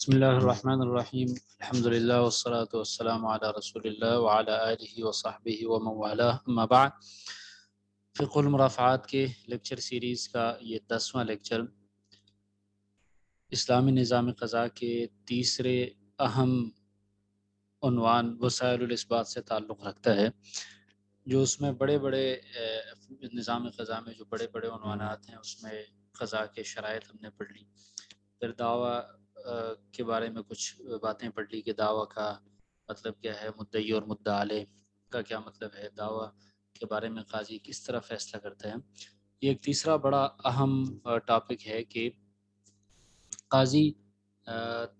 بسم اللہ الرحمن الرحیم الحمد للہ والصلاة والسلام علی رسول اللہ وعلی آلہ وصحبہ ومن والاه اما بعد۔ فقہ المرافعات کے لیکچر سیریز کا یہ 10واں لیکچر اسلامی نظام قضاء کے تیسرے اہم عنوان وسائل الاثبات سے تعلق رکھتا ہے، جو اس میں بڑے بڑے نظام قضاء میں جو بڑے بڑے عنوانات ہیں اس میں قضاء کے شرائط ہم نے پڑھ لی، پھر دعویٰ کے بارے میں کچھ باتیں پڑھ لی کہ دعویٰ کا مطلب کیا ہے، مدعی اور مدعا علیہ کا کیا مطلب ہے، دعویٰ کے بارے میں قاضی کس طرح فیصلہ کرتا ہے۔ یہ ایک تیسرا بڑا اہم ٹاپک ہے کہ قاضی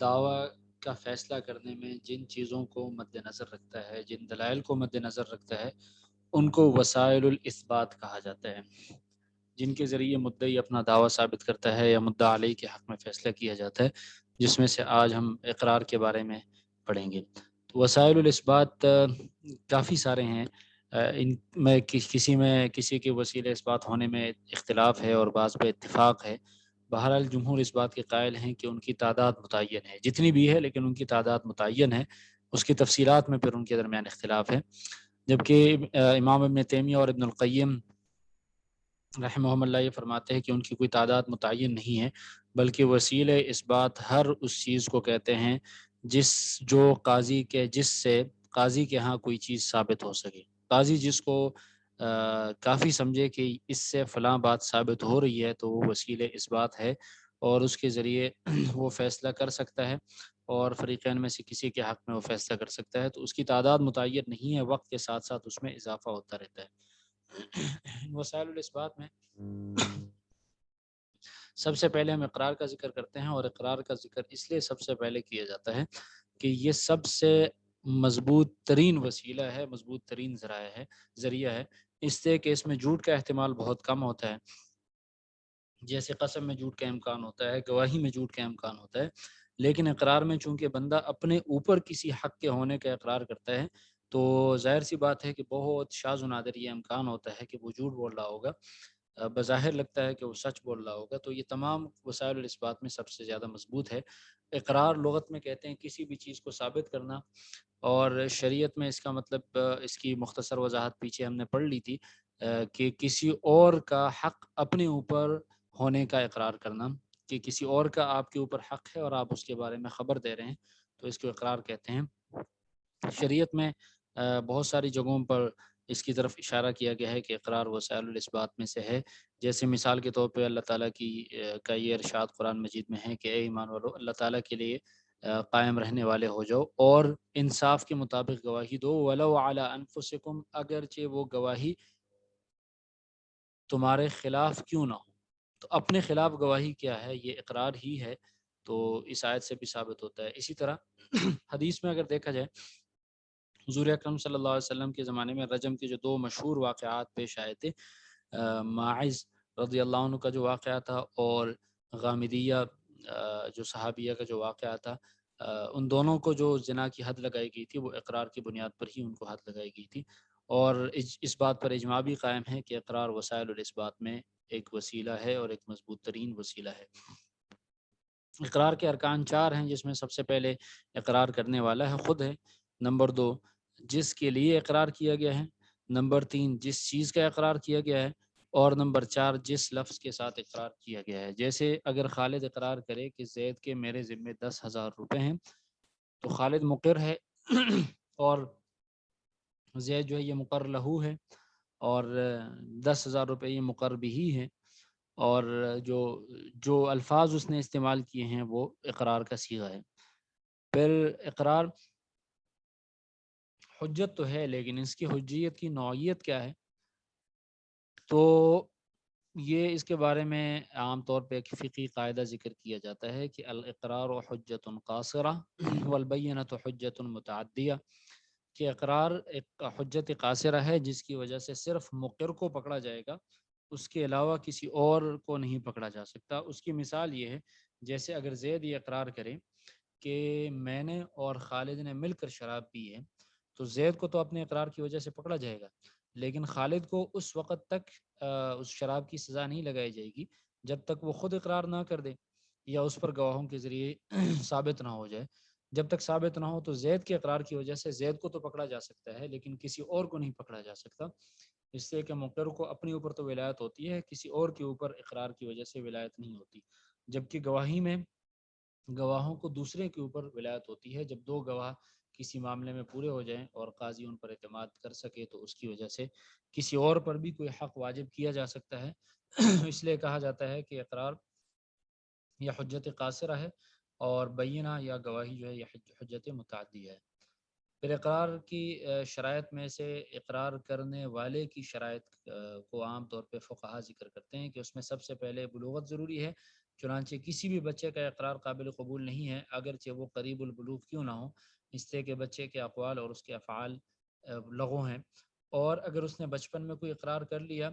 دعویٰ کا فیصلہ کرنے میں جن چیزوں کو مد نظر رکھتا ہے، جن دلائل کو مد نظر رکھتا ہے، ان کو وسائل الاثبات کہا جاتا ہے، جن کے ذریعے مدعی اپنا دعویٰ ثابت کرتا ہے یا مدعا علیہ کے حق میں فیصلہ کیا جاتا ہے، جس میں سے آج ہم اقرار کے بارے میں پڑھیں گے۔ تو وسائل الاثبات کافی سارے ہیں، ان میں کسی کے وسیلہ اثبات ہونے میں اختلاف ہے اور بعض پہ اتفاق ہے۔ بہرحال جمہور اس بات کے قائل ہیں کہ ان کی تعداد متعین ہے، جتنی بھی ہے لیکن ان کی تعداد متعین ہے، اس کی تفصیلات میں پھر ان کے درمیان اختلاف ہے۔ جبکہ امام ابن تیمیہ اور ابن القیم رحمہم اللہ یہ فرماتے ہیں کہ ان کی کوئی تعداد متعین نہیں ہے، بلکہ وسیلہ اثبات ہر اس چیز کو کہتے ہیں جس سے قاضی کے ہاں کوئی چیز ثابت ہو سکے۔ قاضی جس کو کافی سمجھے کہ اس سے فلاں بات ثابت ہو رہی ہے تو وہ وسیلہ اثبات ہے، اور اس کے ذریعے وہ فیصلہ کر سکتا ہے اور فریقین میں سے کسی کے حق میں وہ فیصلہ کر سکتا ہے۔ تو اس کی تعداد متعین نہیں ہے، وقت کے ساتھ ساتھ اس میں اضافہ ہوتا رہتا ہے۔ وسائل الاثبات میں سب سے پہلے ہم اقرار کا ذکر کرتے ہیں، اور اقرار کا ذکر اس لیے سب سے پہلے کیا جاتا ہے کہ یہ سب سے مضبوط ترین وسیلہ ہے، مضبوط ترین ذریعہ ہے، اس سے کہ اس میں جھوٹ کا احتمال بہت کم ہوتا ہے۔ جیسے قسم میں جھوٹ کا امکان ہوتا ہے، گواہی میں جھوٹ کا امکان ہوتا ہے، لیکن اقرار میں چونکہ بندہ اپنے اوپر کسی حق کے ہونے کا اقرار کرتا ہے، تو ظاہر سی بات ہے کہ بہت شاذ و نادر یہ امکان ہوتا ہے کہ وہ جھوٹ بول رہا ہوگا، بظاہر لگتا ہے کہ وہ سچ بول رہا ہوگا۔ تو یہ تمام وسائل الاثبات میں سب سے زیادہ مضبوط ہے۔ اقرار لغت میں کہتے ہیں کسی بھی چیز کو ثابت کرنا، اور شریعت میں اس کا مطلب اس کی مختصر وضاحت پیچھے ہم نے پڑھ لی تھی، کہ کسی اور کا حق اپنے اوپر ہونے کا اقرار کرنا، کہ کسی اور کا آپ کے اوپر حق ہے اور آپ اس کے بارے میں خبر دے رہے ہیں، تو اس کو اقرار کہتے ہیں۔ شریعت میں بہت ساری جگہوں پر اس کی طرف اشارہ کیا گیا ہے کہ اقرار وسائل الاثبات میں سے ہے۔ جیسے مثال کے طور پہ اللہ تعالیٰ کا یہ ارشاد قرآن مجید میں ہے کہ اے ایمان والو، اللہ تعالیٰ کے لیے قائم رہنے والے ہو جاؤ اور انصاف کے مطابق گواہی دو، وَلَوْ عَلَىٰ أَنفُسِكُمْ، اگرچہ وہ گواہی تمہارے خلاف کیوں نہ ہو۔ تو اپنے خلاف گواہی کیا ہے؟ یہ اقرار ہی ہے، تو اس آیت سے بھی ثابت ہوتا ہے۔ اسی طرح حدیث میں اگر دیکھا جائے، حضور اکرم صلی اللہ علیہ وسلم کے زمانے میں رجم کے جو دو مشہور واقعات پیش آئے تھے، ماعز رضی اللہ عنہ کا جو واقعہ تھا اور غامدیہ جو صحابیہ کا جو واقعہ تھا، ان دونوں کو جو زنا کی حد لگائی گئی تھی وہ اقرار کی بنیاد پر ہی ان کو حد لگائی گئی تھی، اور اس بات پر اجماع بھی قائم ہے کہ اقرار وسائل الاثبات میں ایک وسیلہ ہے اور ایک مضبوط ترین وسیلہ ہے۔ اقرار کے ارکان 4 ہیں، جس میں سب سے پہلے اقرار کرنے والا ہے خود ہے، نمبر 2 جس کے لیے اقرار کیا گیا ہے، نمبر 3 جس چیز کا اقرار کیا گیا ہے، اور نمبر 4 جس لفظ کے ساتھ اقرار کیا گیا ہے۔ جیسے اگر خالد اقرار کرے کہ زید کے میرے ذمے 10,000 روپے ہیں، تو خالد مقر ہے اور زید جو ہے یہ مقر لہو ہے، اور 10,000 روپے یہ مقر بھی ہی ہے، اور جو الفاظ اس نے استعمال کیے ہیں وہ اقرار کا صیغہ ہے۔ پھر اقرار حجت تو ہے، لیکن اس کی حجیت کی نوعیت کیا ہے؟ تو یہ اس کے بارے میں عام طور پہ ایک فقہی قاعدہ ذکر کیا جاتا ہے کہ الاقرار حجت قاصرہ والبینۃ حجت متعدیہ، کہ اقرار ایک حجت قاصرہ ہے جس کی وجہ سے صرف مقر کو پکڑا جائے گا، اس کے علاوہ کسی اور کو نہیں پکڑا جا سکتا۔ اس کی مثال یہ ہے، جیسے اگر زید یہ اقرار کرے کہ میں نے اور خالد نے مل کر شراب پی ہے، تو زید کو تو اپنے اقرار کی وجہ سے پکڑا جائے گا، لیکن خالد کو اس وقت تک اس شراب کی سزا نہیں لگائی جائے گی جب تک وہ خود اقرار نہ کر دے۔ یا اس پر گواہوں کے ذریعے ثابت نہ ہو جائے. جب تک ثابت نہ ہو تو زید کے اقرار کی وجہ سے زید کو تو پکڑا جا سکتا ہے لیکن کسی اور کو نہیں پکڑا جا سکتا، اس سے کہ مقر کو اپنے اوپر تو ولایت ہوتی ہے، کسی اور کے اوپر اقرار کی وجہ سے ولایت نہیں ہوتی. جبکہ گواہی میں گواہوں کو دوسرے کے اوپر ولایت ہوتی ہے. جب دو گواہ کسی معاملے میں پورے ہو جائیں اور قاضی ان پر اعتماد کر سکے تو اس کی وجہ سے کسی اور پر بھی کوئی حق واجب کیا جا سکتا ہے. اس لیے کہا جاتا ہے کہ اقرار یا حجت قاصرہ ہے اور بینہ یا گواہی جو ہے یہ حجت متعدی ہے. پھر اقرار کی شرائط میں سے اقرار کرنے والے کی شرائط کو عام طور پہ فقہا ذکر کرتے ہیں کہ اس میں سب سے پہلے بلوغت ضروری ہے. چنانچہ کسی بھی بچے کا اقرار قابل قبول نہیں ہے اگرچہ وہ قریب البلوغ کیوں نہ ہو، اس لیے کہ بچے کے اقوال اور اس کے افعال لغو ہیں، اور اگر اس نے بچپن میں کوئی اقرار کر لیا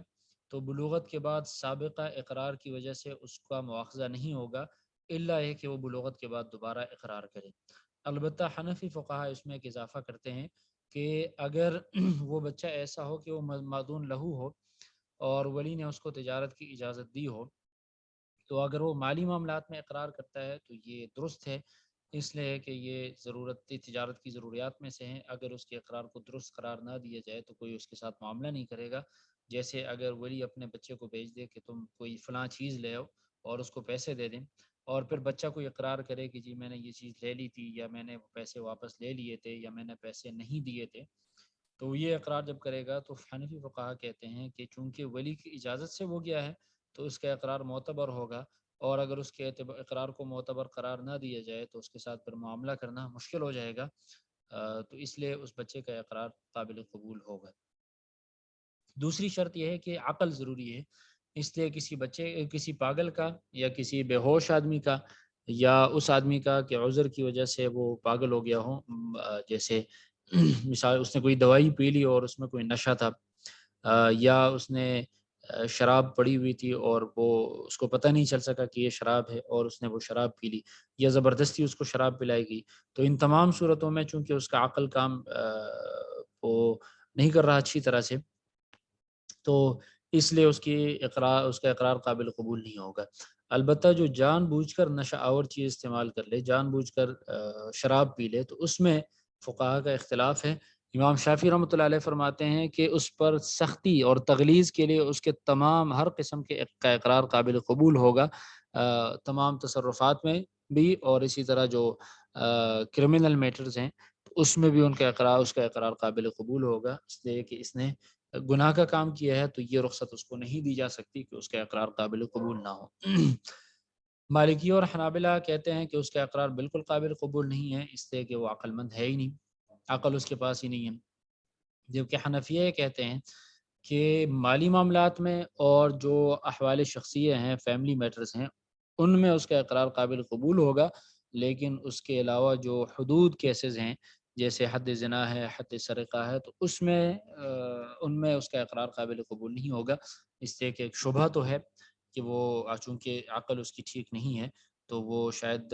تو بلوغت کے بعد سابقہ اقرار کی وجہ سے اس کا مواخذہ نہیں ہوگا الا یہ کہ وہ بلوغت کے بعد دوبارہ اقرار کرے. البتہ حنفی فقہا اس میں ایک اضافہ کرتے ہیں کہ اگر وہ بچہ ایسا ہو کہ وہ مادون لہو ہو اور ولی نے اس کو تجارت کی اجازت دی ہو تو اگر وہ مالی معاملات میں اقرار کرتا ہے تو یہ درست ہے، اس لیے کہ یہ تجارت کی ضروریات میں سے ہیں. اگر اس کے اقرار کو درست قرار نہ دیا جائے تو کوئی اس کے ساتھ معاملہ نہیں کرے گا. جیسے اگر ولی اپنے بچے کو بھیج دے کہ تم کوئی فلاں چیز لے آؤ اور اس کو پیسے دے دیں، اور پھر بچہ کوئی اقرار کرے کہ جی میں نے یہ چیز لے لی تھی یا میں نے وہ پیسے واپس لے لیے تھے یا میں نے پیسے نہیں دیے تھے، تو یہ اقرار جب کرے گا تو حنفی فقہا کہتے ہیں کہ چونکہ ولی کی اجازت سے وہ گیا ہے تو اس کا اقرار معتبر ہوگا، اور اگر اس کے اقرار کو معتبر قرار نہ دیا جائے تو اس کے ساتھ پھر معاملہ کرنا مشکل ہو جائے گا، تو اس لیے اس بچے کا اقرار قابل قبول ہوگا. دوسری شرط یہ ہے کہ عقل ضروری ہے، اس لیے کسی پاگل کا یا کسی بے ہوش آدمی کا یا اس آدمی کا کہ عذر کی وجہ سے وہ پاگل ہو گیا ہو، جیسے مثال اس نے کوئی دوائی پی لی اور اس میں کوئی نشہ تھا، یا اس نے شراب پڑی ہوئی تھی اور وہ اس کو پتہ نہیں چل سکا کہ یہ شراب ہے اور اس نے وہ شراب پی لی، یا زبردستی اس کو شراب پلائی گئی، تو ان تمام صورتوں میں چونکہ اس کا عقل کام وہ نہیں کر رہا اچھی طرح سے، تو اس لیے اس کا اقرار قابل قبول نہیں ہوگا. البتہ جو جان بوجھ کر نشہ آور چیز استعمال کر لے، جان بوجھ کر شراب پی لے، تو اس میں فقہا کا اختلاف ہے. امام شافعی رحمۃ اللہ علیہ فرماتے ہیں کہ اس پر سختی اور تغلیظ کے لیے اس کے تمام ہر قسم کے کا اقرار قابل قبول ہوگا، تمام تصرفات میں بھی، اور اسی طرح جو کرمنل میٹرز ہیں اس میں بھی اس کا اقرار قابل قبول ہوگا، اس لیے کہ اس نے گناہ کا کام کیا ہے تو یہ رخصت اس کو نہیں دی جا سکتی کہ اس کا اقرار قابل قبول نہ ہو. مالکی اور حنابلہ کہتے ہیں کہ اس کا اقرار بالکل قابل قبول نہیں ہے، اس لیے کہ وہ عقل مند ہے ہی نہیں، عقل اس کے پاس ہی نہیں ہے. جبکہ حنفیہ کہتے ہیں کہ مالی معاملات میں اور جو احوال شخصیہ ہیں، فیملی میٹرز ہیں، ان میں اس کا اقرار قابل قبول ہوگا، لیکن اس کے علاوہ جو حدود کیسز ہیں جیسے حد زنا ہے، حد سرقہ ہے، تو اس میں ان میں اس کا اقرار قابل قبول نہیں ہوگا، اس لیے کہ ایک شبہ تو ہے کہ وہ چونکہ عقل اس کی ٹھیک نہیں ہے تو وہ شاید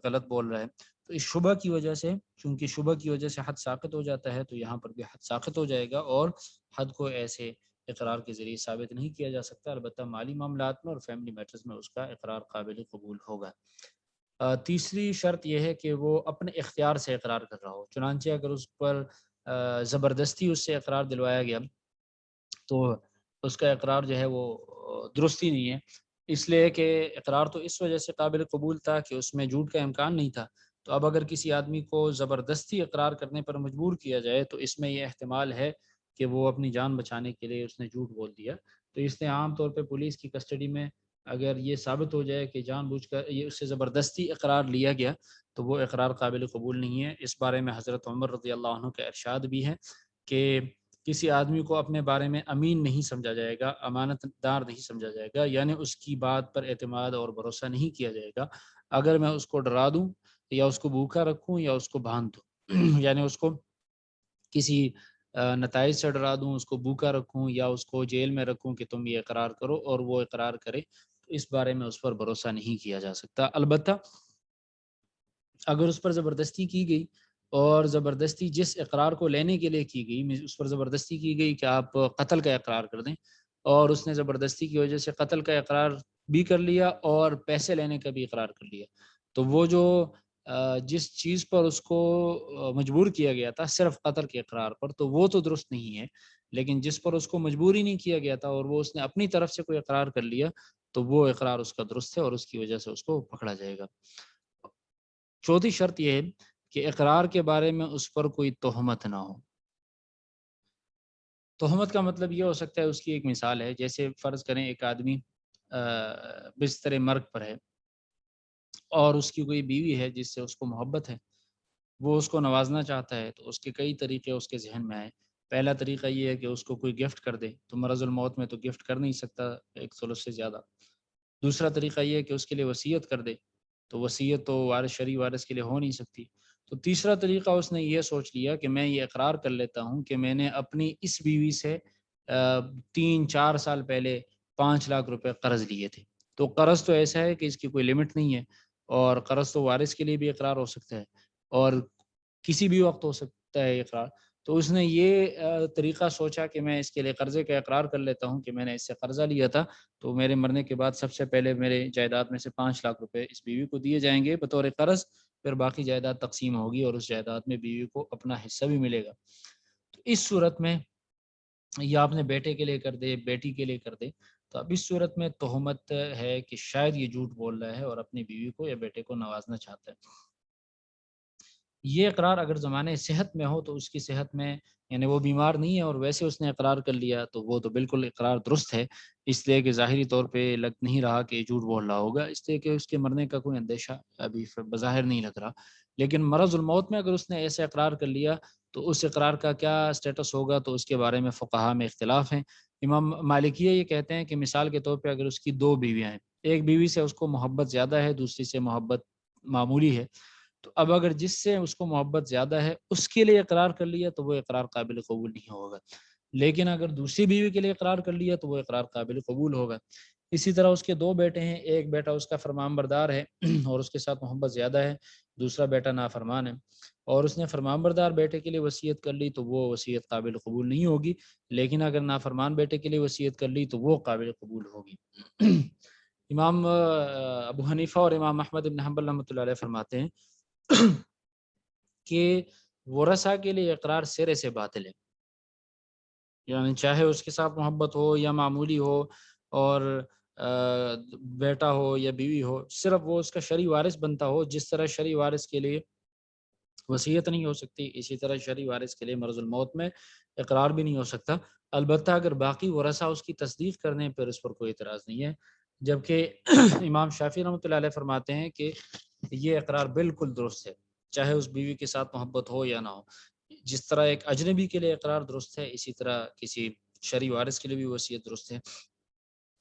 غلط بول رہا ہے. تو اس شبہ کی وجہ سے، چونکہ شبہ کی وجہ سے حد ساقط ہو جاتا ہے، تو یہاں پر بھی حد ساقط ہو جائے گا اور حد کو ایسے اقرار کے ذریعے ثابت نہیں کیا جا سکتا. البتہ مالی معاملات میں اور فیملی میٹرز میں اس کا اقرار قابل قبول ہوگا. تیسری شرط یہ ہے کہ وہ اپنے اختیار سے اقرار کر رہا ہو، چنانچہ اگر اس پر زبردستی اس سے اقرار دلوایا گیا تو اس کا اقرار جو ہے وہ درست ہی نہیں ہے، اس لیے کہ اقرار تو اس وجہ سے قابل قبول تھا کہ اس میں جھوٹ کا امکان نہیں تھا. تو اب اگر کسی آدمی کو زبردستی اقرار کرنے پر مجبور کیا جائے تو اس میں یہ احتمال ہے کہ وہ اپنی جان بچانے کے لیے اس نے جھوٹ بول دیا. تو اس نے عام طور پہ پولیس کی کسٹڈی میں اگر یہ ثابت ہو جائے کہ جان بوجھ کر یہ اس سے زبردستی اقرار لیا گیا تو وہ اقرار قابل قبول نہیں ہے. اس بارے میں حضرت عمر رضی اللہ عنہ کا ارشاد بھی ہے کہ کسی آدمی کو اپنے بارے میں امین نہیں سمجھا جائے گا، امانت دار نہیں سمجھا جائے گا، یعنی اس کی بات پر اعتماد اور بھروسہ نہیں کیا جائے گا اگر میں اس کو ڈرا دوں یا اس کو بھوکا رکھوں یا اس کو باندھ دوں. یعنی اس کو کسی نتائج سے ڈرا دوں، اس کو بھوکا رکھوں یا اس کو جیل میں رکھوں کہ تم یہ اقرار کرو اور وہ اقرار کرے، تو اس بارے میں اس پر بھروسہ نہیں کیا جا سکتا. البتہ اگر اس پر زبردستی کی گئی اور زبردستی جس اقرار کو لینے کے لیے کی گئی، اس پر زبردستی کی گئی کہ آپ قتل کا اقرار کر دیں اور اس نے زبردستی کی وجہ سے قتل کا اقرار بھی کر لیا اور پیسے لینے کا بھی اقرار کر لیا، تو وہ جو جس چیز پر اس کو مجبور کیا گیا تھا صرف قتل کے اقرار پر، تو وہ تو درست نہیں ہے، لیکن جس پر اس کو مجبور ہی نہیں کیا گیا تھا اور وہ اس نے اپنی طرف سے کوئی اقرار کر لیا، تو وہ اقرار اس کا درست ہے اور اس کی وجہ سے اس کو پکڑا جائے گا۔ چوتھی شرط یہ ہے کہ اقرار کے بارے میں اس پر کوئی تہمت نہ ہو۔ تہمت کا مطلب یہ ہو سکتا ہے، اس کی ایک مثال ہے، جیسے فرض کریں ایک آدمی بستر مرگ پر ہے اور اس کی کوئی بیوی ہے جس سے اس کو محبت ہے، وہ اس کو نوازنا چاہتا ہے، تو اس کے کئی طریقے اس کے ذہن میں آئے۔ پہلا طریقہ یہ ہے کہ اس کو کوئی گفٹ کر دے، تو مرض الموت میں تو گفٹ کر نہیں سکتا ایک ثلث سے زیادہ۔ دوسرا طریقہ یہ ہے کہ اس کے لیے وصیت کر دے، تو وصیت تو وارث شرعی وارث کے لیے ہو نہیں سکتی۔ تو تیسرا طریقہ اس نے یہ سوچ لیا کہ میں یہ اقرار کر لیتا ہوں کہ میں نے اپنی اس بیوی سے 3-4 سال پہلے 5 لاکھ روپے قرض لیے تھے۔ تو قرض تو ایسا ہے کہ اس کی کوئی لمٹ نہیں ہے، اور قرض تو وارث کے لیے بھی اقرار ہو سکتا ہے اور کسی بھی وقت ہو سکتا ہے اقرار۔ تو اس نے یہ طریقہ سوچا کہ میں اس کے لیے قرضے کا اقرار کر لیتا ہوں کہ میں نے اس سے قرضہ لیا تھا، تو میرے مرنے کے بعد سب سے پہلے میرے جائیداد میں سے 5 لاکھ روپے اس بیوی کو دیے جائیں گے بطور قرض، پھر باقی جائیداد تقسیم ہوگی اور اس جائیداد میں بیوی کو اپنا حصہ بھی ملے گا۔ تو اس صورت میں یا اپنے بیٹے کے لیے کر دے، بیٹی کے لیے کر دے، تو اب اس صورت میں تہمت ہے کہ شاید یہ جھوٹ بول رہا ہے اور اپنی بیوی کو یا بیٹے کو نوازنا چاہتا ہے۔ یہ اقرار اگر زمانے صحت میں ہو تو اس کی صحت میں، یعنی وہ بیمار نہیں ہے اور ویسے اس نے اقرار کر لیا، تو وہ تو بالکل اقرار درست ہے، اس لیے کہ ظاہری طور پہ لگ نہیں رہا کہ جھوٹ بول رہا ہوگا، اس لیے کہ اس کے مرنے کا کوئی اندیشہ ابھی بظاہر نہیں لگ رہا۔ لیکن مرض الموت میں اگر اس نے ایسے اقرار کر لیا تو اس اقرار کا کیا سٹیٹس ہوگا، تو اس کے بارے میں فقہا میں اختلاف ہیں۔ امام مالکیہ یہ کہتے ہیں کہ مثال کے طور پہ اگر اس کی 2 بیویاں ہیں، ایک بیوی سے اس کو محبت زیادہ ہے، دوسری سے محبت معمولی ہے، تو اب اگر جس سے اس کو محبت زیادہ ہے اس کے لیے اقرار کر لیا تو وہ اقرار قابل قبول نہیں ہوگا، لیکن اگر دوسری بیوی کے لیے اقرار کر لیا تو وہ اقرار قابل قبول ہوگا۔ اسی طرح اس کے 2 بیٹے ہیں، ایک بیٹا اس کا فرمان بردار ہے اور اس کے ساتھ محبت زیادہ ہے، دوسرا بیٹا نافرمان ہے، اور اس نے فرمان بردار بیٹے کے لیے وصیت کر لی تو وہ وصیت قابل قبول نہیں ہوگی، لیکن اگر نافرمان بیٹے کے لیے وصیت کر لی تو وہ قابل قبول ہوگی۔ امام ابو حنیفہ اور امام احمد بن حنبل رحمۃ اللہ علیہ فرماتے ہیں کہ ورثہ کے لیے اقرار سرے سے باطل ہے، یعنی چاہے اس کے ساتھ محبت ہو یا معمولی ہو، اور بیٹا ہو یا بیوی ہو، صرف وہ اس کا شرعی وارث بنتا ہو۔ جس طرح شرعی وارث کے لیے وصیت نہیں ہو سکتی، اسی طرح شرعی وارث کے لیے مرض الموت میں اقرار بھی نہیں ہو سکتا، البتہ اگر باقی ورثہ اس کی تصدیق کرنے پر اس پر کوئی اعتراض نہیں ہے۔ جبکہ امام شافعی رحمۃ اللہ علیہ فرماتے ہیں کہ یہ اقرار بالکل درست ہے، چاہے اس بیوی کے ساتھ محبت ہو یا نہ ہو۔ جس طرح ایک اجنبی کے لیے اقرار درست ہے، اسی طرح کسی شرعی وارث کے لیے بھی وصیت درست ہے،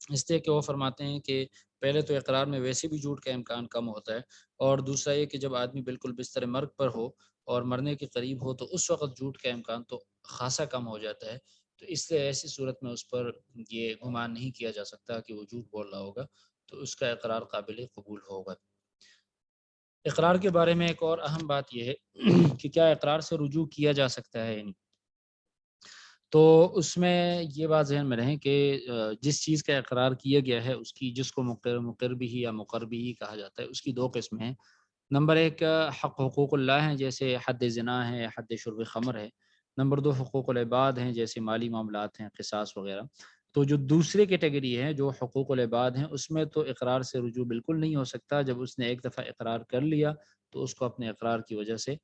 اس لیے کہ وہ فرماتے ہیں کہ پہلے تو اقرار میں ویسے بھی جھوٹ کا امکان کم ہوتا ہے، اور دوسرا یہ کہ جب آدمی بالکل بستر مرگ پر ہو اور مرنے کے قریب ہو تو اس وقت جھوٹ کا امکان تو خاصا کم ہو جاتا ہے، تو اس لیے ایسی صورت میں اس پر یہ گمان نہیں کیا جا سکتا کہ وہ جھوٹ بول رہا ہوگا، تو اس کا اقرار قابل قبول ہوگا۔ اقرار کے بارے میں ایک اور اہم بات یہ ہے کہ کیا اقرار سے رجوع کیا جا سکتا ہے یا نہیں، تو اس میں یہ بات ذہن میں رہیں کہ جس چیز کا اقرار کیا گیا ہے اس کی، جس کو مقر بھی یا مقر بھی کہا جاتا ہے، اس کی 2 قسمیں ہیں۔ نمبر 1 حقوق اللہ ہیں، جیسے حد زنا ہے، حد شرب خمر ہے۔ نمبر 2 حقوق العباد ہیں، جیسے مالی معاملات ہیں، قصاص وغیرہ۔ تو جو دوسری کیٹیگری ہے جو حقوق العباد ہیں، اس میں تو اقرار سے رجوع بالکل نہیں ہو سکتا، جب اس نے ایک دفعہ اقرار کر لیا تو اس کو اپنے اقرار کی وجہ سے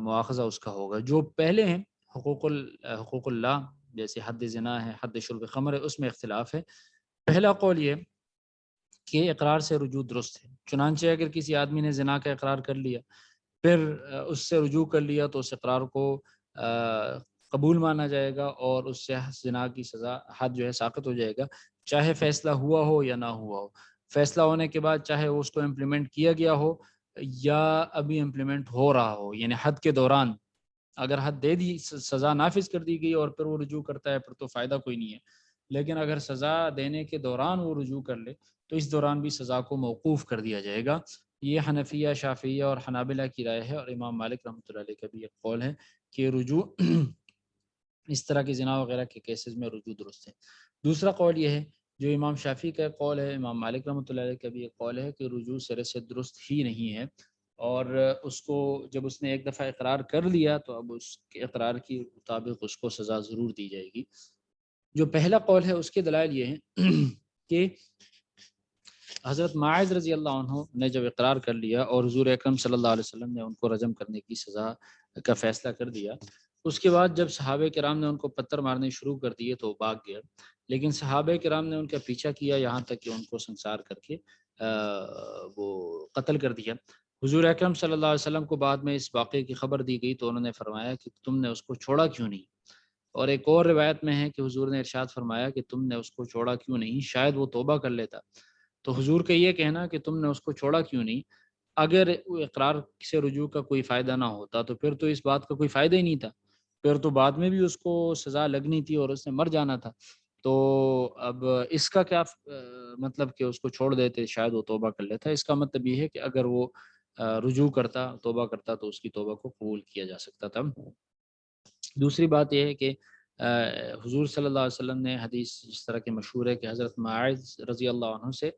مواخذہ اس کا ہوگا۔ جو پہلے ہیں حقوق اللہ، جیسے حد زنا ہے، حد شرب خمر ہے، اس میں اختلاف ہے۔ پہلا قول یہ کہ اقرار سے رجوع درست ہے، چنانچہ اگر کسی آدمی نے زنا کا اقرار کر لیا، پھر اس سے رجوع کر لیا تو اس اقرار کو قبول مانا جائے گا اور اس سے زنا کی سزا، حد جو ہے ساقط ہو جائے گا، چاہے فیصلہ ہوا ہو یا نہ ہوا ہو۔ فیصلہ ہونے کے بعد چاہے اس کو امپلیمنٹ کیا گیا ہو یا ابھی امپلیمنٹ ہو رہا ہو، یعنی حد کے دوران اگر حد دے دی، سزا نافذ کر دی گئی اور پھر وہ رجوع کرتا ہے، پھر تو فائدہ کوئی نہیں ہے، لیکن اگر سزا دینے کے دوران وہ رجوع کر لے تو اس دوران بھی سزا کو موقوف کر دیا جائے گا۔ یہ حنفیہ، شافعیہ اور حنابلہ کی رائے ہے، اور امام مالک رحمۃ اللہ علیہ کا بھی ایک قول ہے کہ رجوع اس طرح کے زنا وغیرہ کے کیسز میں رجوع درست ہے۔ دوسرا قول یہ ہے جو امام شافعی کا قول ہے، امام مالک رحمۃ اللہ علیہ کا بھی ایک قول ہے کہ رجوع سرے سے درست ہی نہیں ہے، اور اس کو جب اس نے ایک دفعہ اقرار کر لیا تو اب اس کے اقرار کے مطابق اس کو سزا ضرور دی جائے گی۔ جو پہلا قول ہے اس کے دلائل یہ ہیں کہ حضرت معاذ رضی اللہ عنہ نے جب اقرار کر لیا اور حضور اکرم صلی اللہ علیہ وسلم نے ان کو رجم کرنے کی سزا کا فیصلہ کر دیا، اس کے بعد جب صحابہ کرام نے ان کو پتھر مارنے شروع کر دیے تو وہ بھاگ گیا، لیکن صحابہ کرام نے ان کا پیچھا کیا یہاں تک کہ ان کو سنسار کر کے وہ قتل کر دیا۔ حضور اکرم صلی اللہ علیہ وسلم کو بعد میں اس واقعے کی خبر دی گئی تو انہوں نے فرمایا کہ تم نے اس کو چھوڑا کیوں نہیں، اور ایک اور روایت میں ہے کہ حضور نے ارشاد فرمایا کہ تم نے اس کو چھوڑا کیوں نہیں، شاید وہ توبہ کر لیتا۔ تو حضور کا یہ کہنا کہ تم نے اس کو چھوڑا کیوں نہیں، اگر وہ اقرار سے رجوع کا کوئی فائدہ نہ ہوتا تو پھر تو اس بات کا کوئی فائدہ ہی نہیں تھا، پھر تو بعد میں بھی اس کو سزا لگنی تھی اور اس نے مر جانا تھا۔ تو اب اس کا کیا مطلب کہ اس کو چھوڑ دیتے شاید وہ توبہ کر لیتا؟ اس کا مطلب یہ ہے کہ اگر وہ رجوع کرتا، توبہ کرتا تو اس کی توبہ کو قبول کیا جا سکتا تھا۔ دوسری بات یہ ہے کہ حضور صلی اللہ علیہ وسلم نے حدیث جس طرح کہ مشہور ہے کہ حضرت معاذ رضی اللہ عنہ سے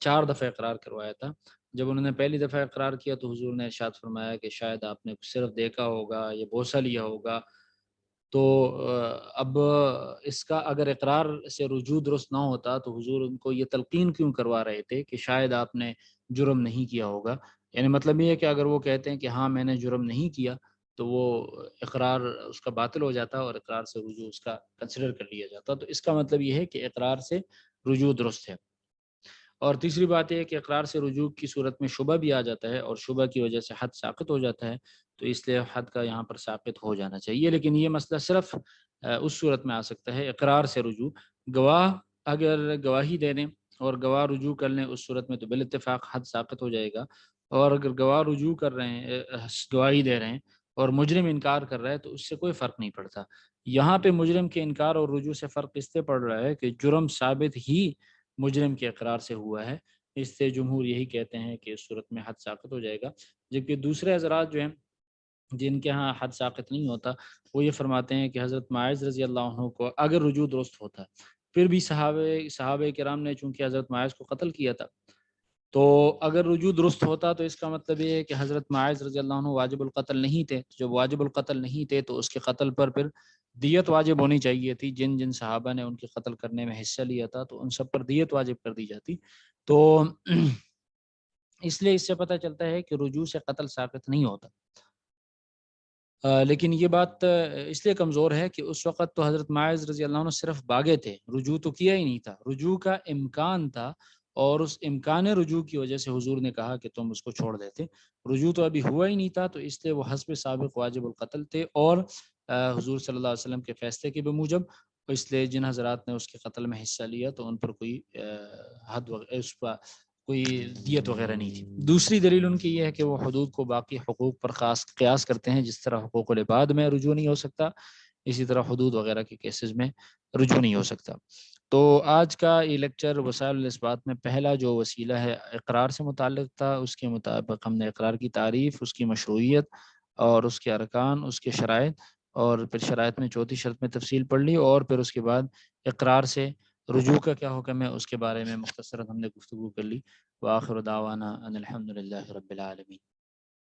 4 دفعہ اقرار کروایا تھا۔ جب انہوں نے پہلی دفعہ اقرار کیا تو حضور نے ارشاد فرمایا کہ شاید آپ نے صرف دیکھا ہوگا یا بوسہ لیا ہوگا، تو اب اس کا اگر اقرار سے رجوع درست نہ ہوتا تو حضور ان کو یہ تلقین کیوں کروا رہے تھے کہ شاید آپ نے جرم نہیں کیا ہوگا؟ یعنی مطلب یہ ہے کہ اگر وہ کہتے ہیں کہ ہاں میں نے جرم نہیں کیا تو وہ اقرار اس کا باطل ہو جاتا اور اقرار سے رجوع اس کا کنسیڈر کر لیا جاتا۔ تو اس کا مطلب یہ ہے کہ اقرار سے رجوع درست ہے۔ اور تیسری بات یہ ہے کہ اقرار سے رجوع کی صورت میں شبہ بھی آ جاتا ہے اور شبہ کی وجہ سے حد ساقط ہو جاتا ہے، تو اس لیے حد کا یہاں پر ساقط ہو جانا چاہیے۔ لیکن یہ مسئلہ صرف اس صورت میں آ سکتا ہے اقرار سے رجوع، گواہ اگر گواہی دے دیں اور گواہ رجوع کر لیں اس صورت میں تو بالاتفاق حد ساقط ہو جائے گا، اور اگر گواہ رجوع کر رہے ہیں گواہی دے رہے ہیں اور مجرم انکار کر رہا ہے تو اس سے کوئی فرق نہیں پڑتا۔ یہاں پہ مجرم کے انکار اور رجوع سے فرق اس سے پڑ رہا ہے کہ جرم ثابت ہی مجرم کے اقرار سے ہوا ہے، اس سے جمہور یہی کہتے ہیں کہ اس صورت میں حد ساقط ہو جائے گا، جبکہ دوسرے حضرات جو ہیں جن کے ہاں حد ساقط نہیں ہوتا وہ یہ فرماتے ہیں کہ حضرت معاذ رضی اللہ عنہ کو اگر رجوع درست ہوتا پھر بھی صحابہ کرام نے چونکہ حضرت معاذ کو قتل کیا تھا، تو اگر رجوع درست ہوتا تو اس کا مطلب یہ ہے کہ حضرت معاذ رضی اللہ عنہ واجب القتل نہیں تھے، جب واجب القتل نہیں تھے تو اس کے قتل پر پھر دیت واجب ہونی چاہیے تھی، جن جن صحابہ نے ان کے قتل کرنے میں حصہ لیا تھا تو ان سب پر دیت واجب کر دی جاتی۔ تو اس لیے اس سے پتہ چلتا ہے کہ رجوع سے قتل ساقط نہیں ہوتا۔ لیکن یہ بات اس لیے کمزور ہے کہ اس وقت تو حضرت معاذ رضی اللہ عنہ صرف باغے تھے، رجوع تو کیا ہی نہیں تھا، رجوع کا امکان تھا، اور اس امکان رجوع کی وجہ سے حضور نے کہا کہ تم اس کو چھوڑ دیتے، رجوع تو ابھی ہوا ہی نہیں تھا، تو اس لیے وہ حسب سابق واجب القتل تھے، اور حضور صلی اللہ علیہ وسلم کے فیصلے کے بموجب اس لیے جن حضرات نے اس کے قتل میں حصہ لیا تو ان پر کوئی حد اس پر کوئی دیت وغیرہ نہیں تھی۔ دوسری دلیل ان کی یہ ہے کہ وہ حدود کو باقی حقوق پر خاص قیاس کرتے ہیں، جس طرح حقوق العباد میں رجوع نہیں ہو سکتا اسی طرح حدود وغیرہ کے کیسز میں رجوع نہیں ہو سکتا۔ تو آج کا یہ لیکچر وسائل الاثبات میں پہلا جو وسیلہ ہے اقرار سے متعلق تھا، اس کے مطابق ہم نے اقرار کی تعریف، اس کی مشروعیت اور اس کے ارکان، اس کے شرائط، اور پھر شرائط میں چوتھی شرط میں تفصیل پڑھ لی، اور پھر اس کے بعد اقرار سے رجوع کا کیا حکم ہے اس کے بارے میں مختصراً ہم نے گفتگو کر لی۔ وآخر دعوانا ان الحمد للہ رب العالمین۔